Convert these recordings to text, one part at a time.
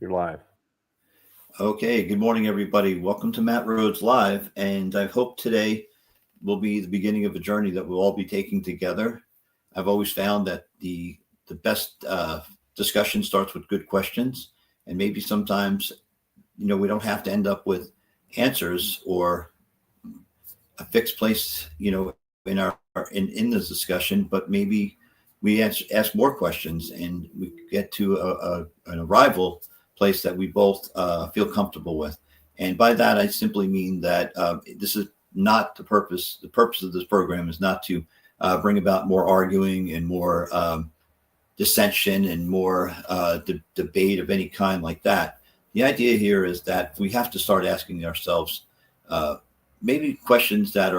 You're live. Okay, good morning, everybody. Welcome to Matt Rhodes Live, and I hope today will be the beginning of a journey that we'll all be taking together. I've always found that the best discussion starts with good questions, and maybe sometimes, we don't have to end up with answers or a fixed place, in in this discussion, but maybe we ask more questions and we get to an arrival place that we both feel comfortable with. And by that, I simply mean that this is not the purpose. The purpose of this program is not to bring about more arguing and more dissension and more debate of any kind like that. The idea here is that we have to start asking ourselves maybe questions that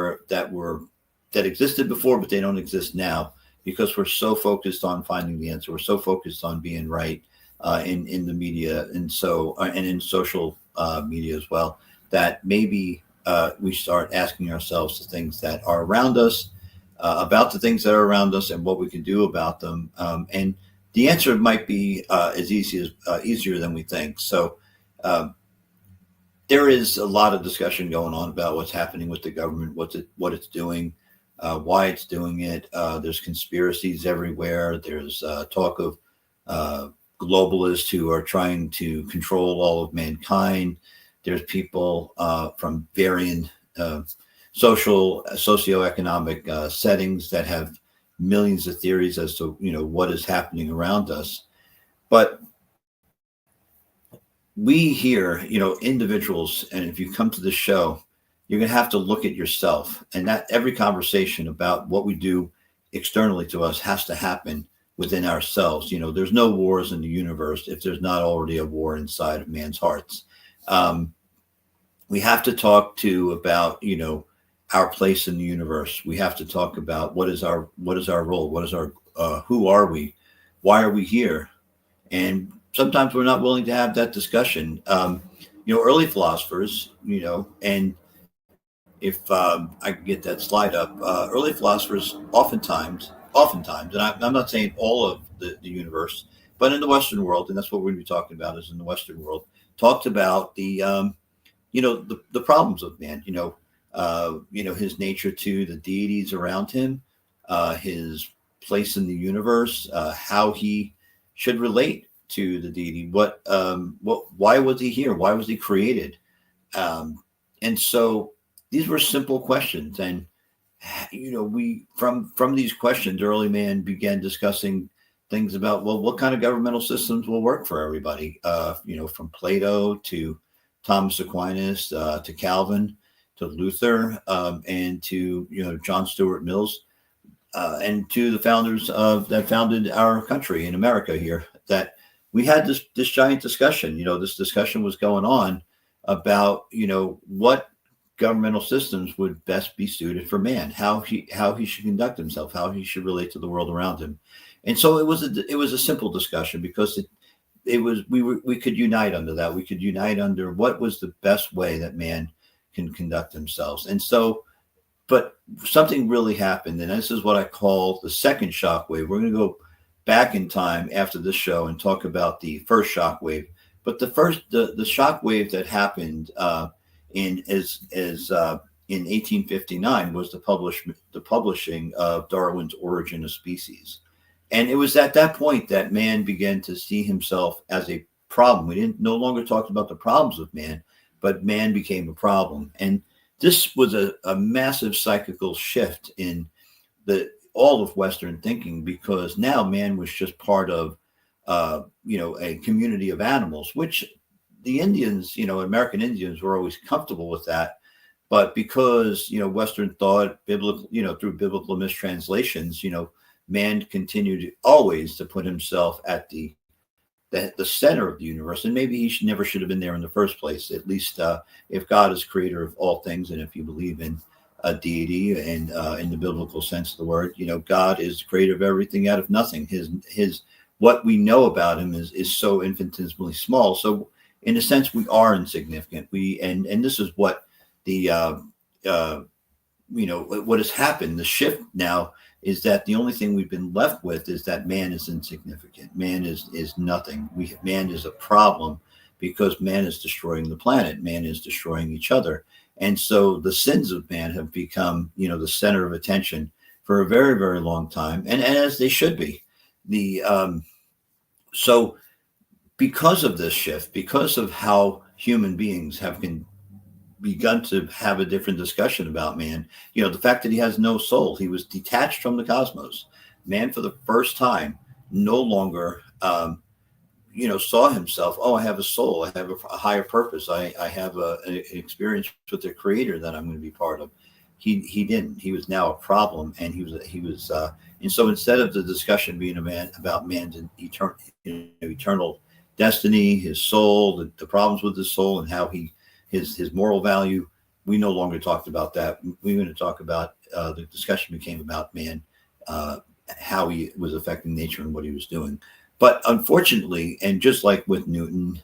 existed before, but they don't exist now because we're so focused on finding the answer. We're so focused on being right in the media and in social media as well, that maybe we start asking ourselves the things that are around us, about the things that are around us and what we can do about them. And the answer might be easier than we think. So there is a lot of discussion going on about what's happening with the government, what it's doing, why it's doing it. There's conspiracies everywhere. There's talk of globalists who are trying to control all of mankind. There's people from varying socioeconomic settings that have millions of theories as to what is happening around us. But we here, individuals, and if you come to this show, you're going to have to look at yourself, and that every conversation about what we do externally to us has to happen within ourselves. There's no wars in the universe if there's not already a war inside of man's hearts. We have to talk about our place in the universe. We have to talk about what is our role, what is our who are we, why are we here, and sometimes we're not willing to have that discussion. Early philosophers, and if I can get that slide up, early philosophers oftentimes, and I'm not saying all of the universe, but in the Western world, and that's what we're going to be talking about is in the Western world, talked about the problems of man, his nature to the deities around him, his place in the universe, how he should relate to the deity, why was he here? Why was he created? And so these were simple questions. And, we, from these questions, early man began discussing things about, well, what kind of governmental systems will work for everybody? From Plato to Thomas Aquinas, to Calvin, to Luther, and to, John Stuart Mills, and to the founders that founded our country in America here, that we had this giant discussion. This discussion was going on about, what governmental systems would best be suited for man, how he should conduct himself, how he should relate to the world around him. And so it was a simple discussion because we could unite under that. We could unite under what was the best way that man can conduct themselves. And so, but something really happened, and this is what I call the second shock wave. We're going to go back in time after this show and talk about the first shock wave. But the shock wave that happened in 1859 was the publishing of Darwin's Origin of Species. And it was at that point that man began to see himself as a problem. We no longer talked about the problems of man, but man became a problem. And this was a massive psychical shift in all of Western thinking, because now man was just part of, a community of animals, which the Indians, American Indians were always comfortable with that. But because, Western thought, through biblical mistranslations, man continued always to put himself at the center of the universe. And maybe he never should have been there in the first place, at least if God is creator of all things. And if you believe in a deity and in the biblical sense of the word, God is the creator of everything out of nothing. His what we know about him is so infinitesimally small. So in a sense, we are insignificant. And this is what what has happened. The shift now is that the only thing we've been left with is that man is insignificant. Man is nothing. Man is a problem because man is destroying the planet, man is destroying each other. And so the sins of man have become, the center of attention for a very, very long time, and as they should be. The So because of this shift, because of how human beings have begun to have a different discussion about man, the fact that he has no soul, he was detached from the cosmos. Man, for the first time, no longer, saw himself. Oh, I have a soul. I have a higher purpose. I have an experience with the Creator that I'm going to be part of. He didn't. He was now a problem, and and so instead of the discussion being about man's eternal destiny, his soul, the problems with his soul, and how his moral value, we no longer talked about that. We're going to talk about the discussion became about man, how he was affecting nature and what he was doing. But unfortunately, and just like with Newton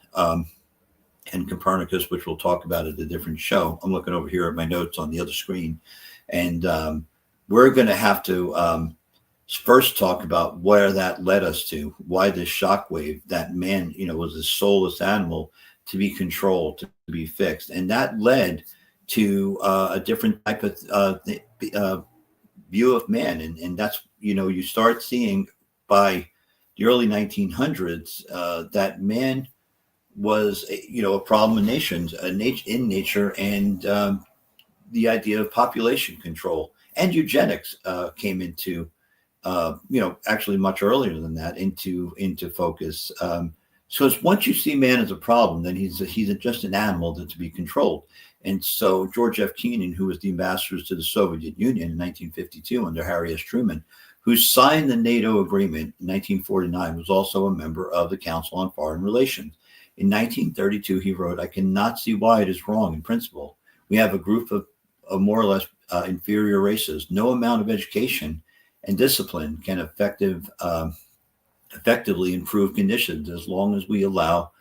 and Copernicus, which we'll talk about at a different show, I'm looking over here at my notes on the other screen, and we're going to have to first talk about where that led us to, why this shockwave that man, was a soulless animal to be controlled, to be fixed. And that led to a different type of view of man. And that's, you start seeing by the early 1900s that man was, a problem in nations, in nature, and the idea of population control and eugenics came into, actually much earlier than that, into focus. So it's once you see man as a problem, then he's just an animal that's to be controlled. And so George F. Kennan, who was the ambassador to the Soviet Union in 1952 under Harry S. Truman, who signed the NATO agreement in 1949, was also a member of the Council on Foreign Relations. In 1932, he wrote, "I cannot see why it is wrong in principle. We have a group of more or less inferior races. No amount of education and discipline can effectively improve conditions as long as we allow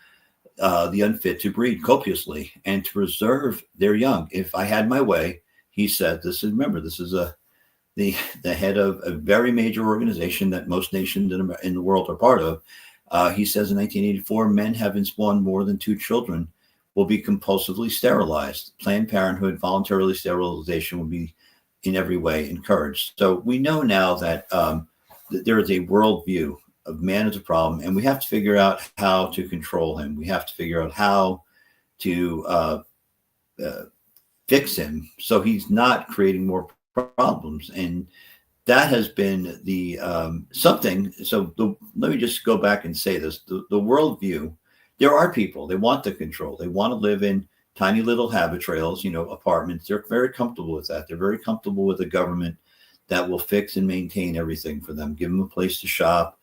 the unfit to breed copiously and to preserve their young. If I had my way," he said, this is the head of a very major organization that most nations in the world are part of. He says in 1984, men having spawned more than 2 children will be compulsively sterilized. Planned Parenthood, voluntarily sterilization will be in every way encouraged. So we know now that there is a worldview of man as a problem, and we have to figure out how to control him. We have to figure out how to fix him so he's not creating more problems. And that has been the something. So let me just go back and say this: the worldview. There are people, they want the control. They want to live in tiny little habit trails, apartments. They're very comfortable with that. They're very comfortable with a government that will fix and maintain everything for them. Give them a place to shop,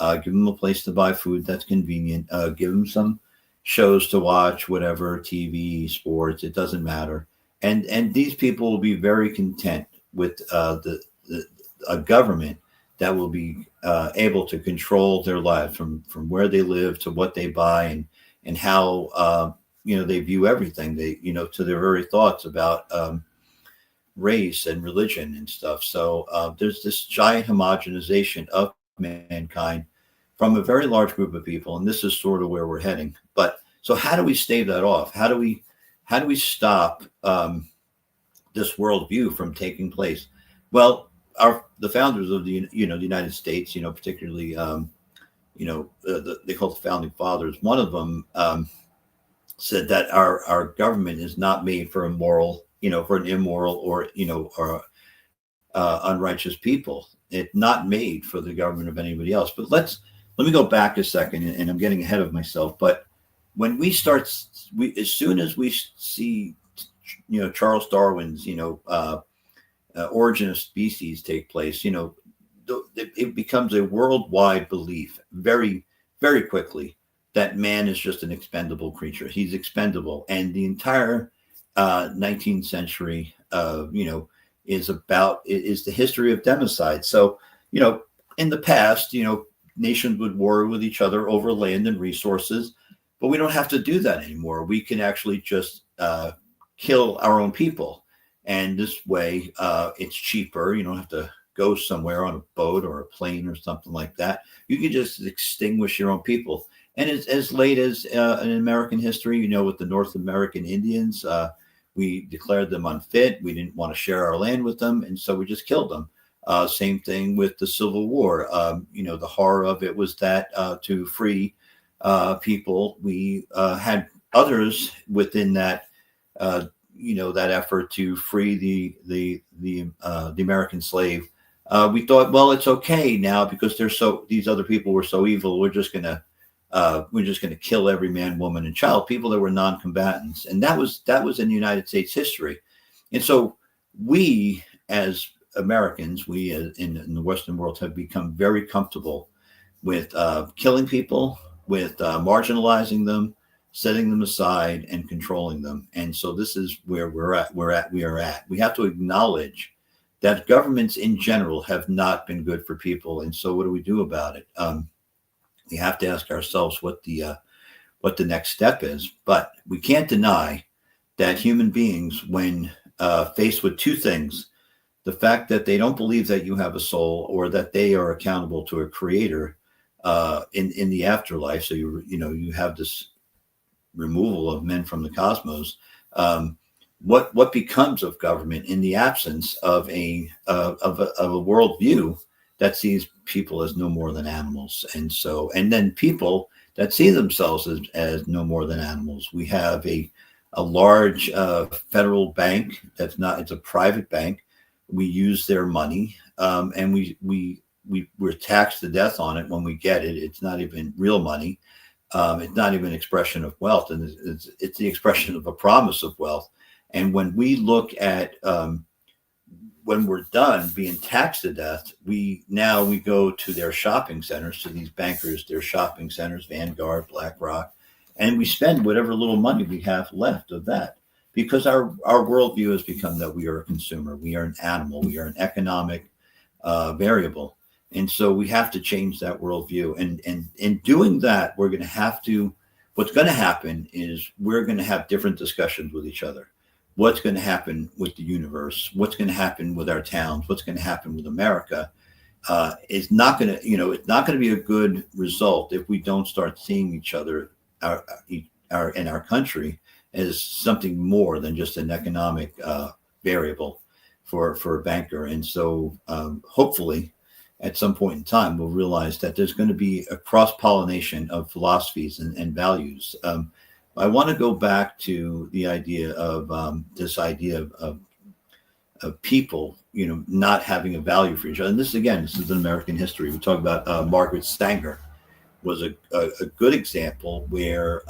give them a place to buy food that's convenient, give them some shows to watch, whatever, TV, sports, it doesn't matter. And these people will be very content with a government that will be able to control their lives from where they live to what they buy and how they view everything. They to their very thoughts about race and religion and stuff. So there's this giant homogenization of mankind from a very large group of people, and this is sort of where we're heading. But so how do we stave that off? How do we stop this worldview from taking place? Well, the founders of the United States, particularly they call the founding fathers. One of them said that our government is not made for for an immoral or unrighteous people. It's not made for the government of anybody else. But let me go back a second, and I'm getting ahead of myself. But when we start, as soon as we see, Charles Darwin's, Origin of Species take place, it becomes a worldwide belief very, very quickly that man is just an expendable creature. He's expendable. And the entire 19th century, is the history of democide. So, in the past, nations would war with each other over land and resources, but we don't have to do that anymore. We can actually just kill our own people. And this way, it's cheaper. You don't have to go somewhere on a boat or a plane or something like that. You can just extinguish your own people. And as late as in American history, with the North American Indians, we declared them unfit. We didn't want to share our land with them, and so we just killed them. Same thing with the Civil War. The horror of it was that to free people, we had others within that. That effort to free the American slave. We thought, well, it's okay now because these other people were so evil. We're just gonna kill every man, woman, and child, people that were non-combatants, and that was in United States history. And so we, as Americans, in the Western world, have become very comfortable with killing people, with marginalizing them, setting them aside, and controlling them. And so this is where we are at. We have to acknowledge that governments in general have not been good for people. And so what do we do about it? We have to ask ourselves what the next step is. But we can't deny that human beings, when faced with two things, the fact that they don't believe that you have a soul or that they are accountable to a creator in the afterlife. So you have this removal of men from the cosmos. What becomes of government in the absence of a worldview that sees people as no more than animals, and then people that see themselves as no more than animals? We have a large federal bank it's a private bank. We use their money, and we're taxed to death on it when we get it. It's not even real money. It's not even an expression of wealth, and it's the expression of a promise of wealth. And when we look at when we're done being taxed to death, we go to their shopping centers, to these bankers, their shopping centers, Vanguard, BlackRock, and we spend whatever little money we have left of that, because our worldview has become that we are a consumer, we are an animal, we are an economic variable. And so we have to change that worldview. And in doing that, what's going to happen is we're going to have different discussions with each other. What's going to happen with the universe? What's going to happen with our towns? What's going to happen with America? It's not going to be a good result if we don't start seeing each other, our country, as something more than just an economic variable for a banker. And so hopefully, at some point in time, we'll realize that there's going to be a cross-pollination of philosophies and values. I want to go back to the idea of this idea of people, not having a value for each other. And this is in American history. We talk about Margaret Sanger was a good example where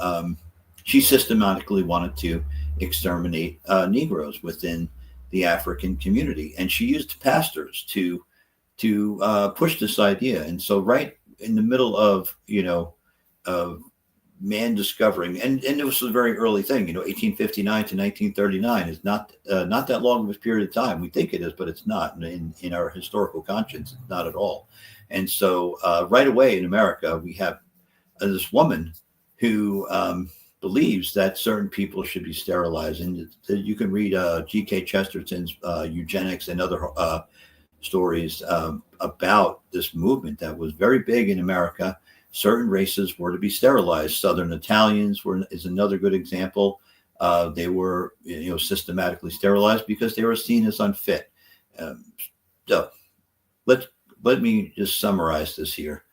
she systematically wanted to exterminate Negroes within the African community, and she used pastors to push this idea. And so right in the middle of man discovering, and it was a very early thing, 1859 to 1939 is not that long of a period of time. We think it is, but it's not. In our historical conscience, it's not at all. And so right away in America, we have this woman who believes that certain people should be sterilized. And you can read G.K. Chesterton's Eugenics and other stories about this movement that was very big in America. Certain races were to be sterilized. Southern Italians is another good example. They were systematically sterilized because they were seen as unfit. So let me just summarize this here.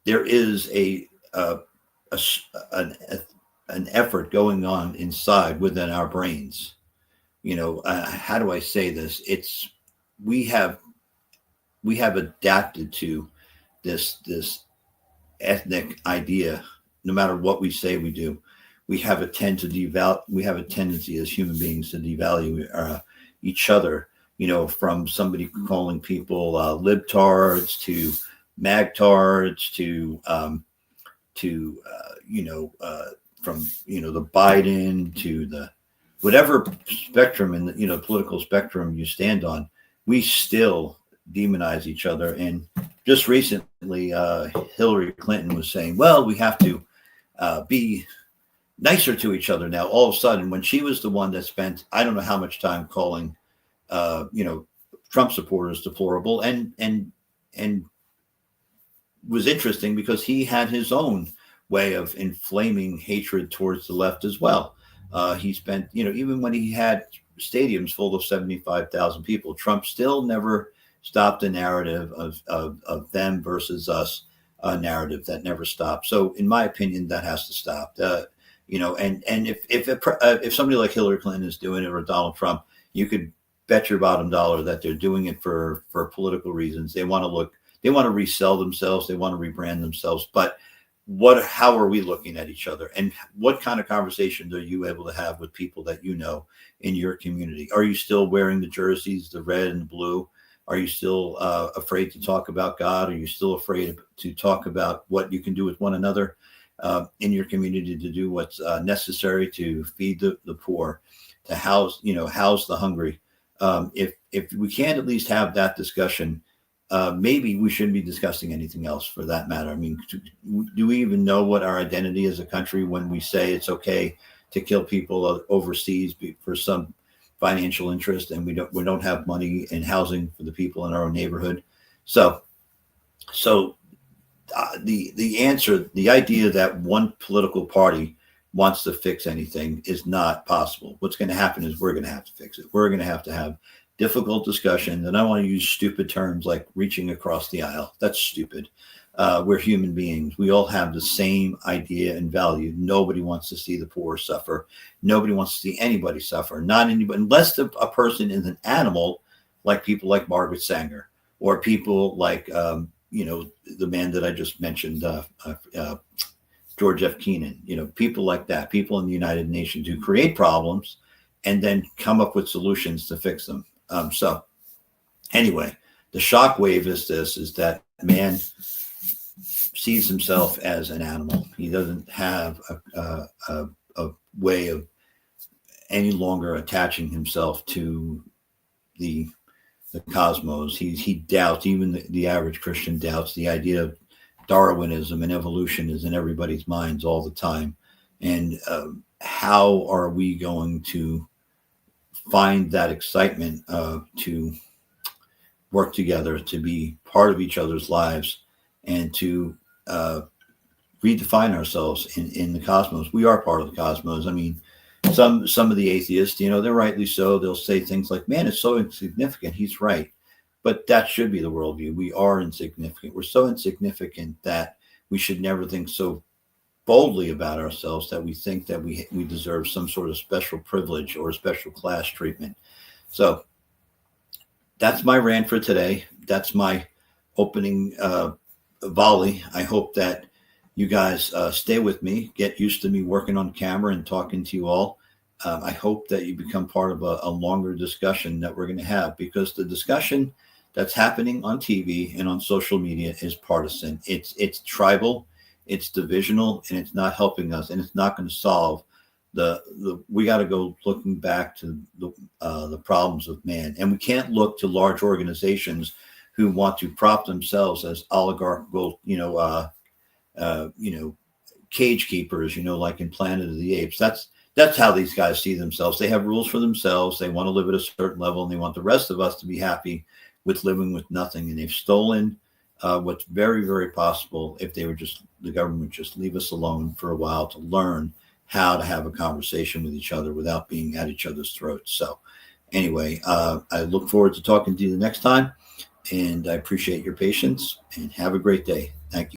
There is an effort going on inside within our brains. How do I say this? We have adapted to this ethnic idea. No matter what we say we do, we have a tendency as human beings to devalue each other. From somebody calling people libtards to magtards from the Biden to the whatever spectrum in the political spectrum you stand on, we still demonize each other. And just recently, Hillary Clinton was saying, well, we have to be nicer to each other now. All of a sudden, when she was the one that spent, I don't know how much time calling, Trump supporters deplorable, and was interesting because he had his own way of inflaming hatred towards the left as well. He spent, even when he had stadiums full of 75,000 people, Trump still never stopped the narrative of them versus us, narrative that never stopped. So, in my opinion, that has to stop. And if somebody like Hillary Clinton is doing it or Donald Trump, you could bet your bottom dollar that they're doing it for political reasons. They want to resell themselves, they want to rebrand themselves. But how are we looking at each other, and what kind of conversations are you able to have with people that you know in your community? Are you still wearing the jerseys, the red and the blue? Are you still afraid to talk about God? Are you still afraid to talk about what you can do with one another in your community to do what's necessary to feed the poor, to house the hungry? If we can't at least have that discussion, maybe we shouldn't be discussing anything else for that matter. I mean, do we even know what our identity as a country when we say it's okay to kill people overseas for some financial interest, and we don't have money and housing for the people in our own neighborhood? So the answer, the idea that one political party wants to fix anything is not possible. What's going to happen is we're going to have to fix it. We're going to have difficult discussions. And I don't want to use stupid terms like reaching across the aisle. That's stupid. We're human beings. We all have the same idea and value. Nobody wants to see the poor suffer. Nobody wants to see anybody suffer. Not anybody, unless a person is an animal, like people like Margaret Sanger, or people like, the man that I just mentioned, George F. Keenan, people like that, people in the United Nations who create problems and then come up with solutions to fix them. So anyway, the shockwave is that man sees himself as an animal. He doesn't have a way of any longer attaching himself to the cosmos. He doubts, even the average Christian doubts, the idea of Darwinism and evolution is in everybody's minds all the time. And how are we going to find that excitement to work together, to be part of each other's lives, and to redefine ourselves in the cosmos? We are part of the cosmos. I mean, some of the atheists, they're rightly so. They'll say things like, man, it's so insignificant. He's right. But that should be the worldview. We are insignificant. We're so insignificant that we should never think so boldly about ourselves that we think that we deserve some sort of special privilege or special class treatment. So that's my rant for today. That's my opening volley. I hope that you guys stay with me, get used to me working on camera and talking to you all. I hope that you become part of a longer discussion that we're going to have, because the discussion that's happening on TV and on social media is partisan. It's tribal, it's divisional, and it's not helping us, and it's not going to solve we got to go looking back to the problems of man. And we can't look to large organizations who want to prop themselves as oligarchical, cage keepers, like in Planet of the Apes. That's how these guys see themselves. They have rules for themselves. They want to live at a certain level, and they want the rest of us to be happy with living with nothing. And they've stolen what's very, very possible if the government would just leave us alone for a while to learn how to have a conversation with each other without being at each other's throats. So anyway, I look forward to talking to you the next time, and I appreciate your patience, and have a great day. Thank you.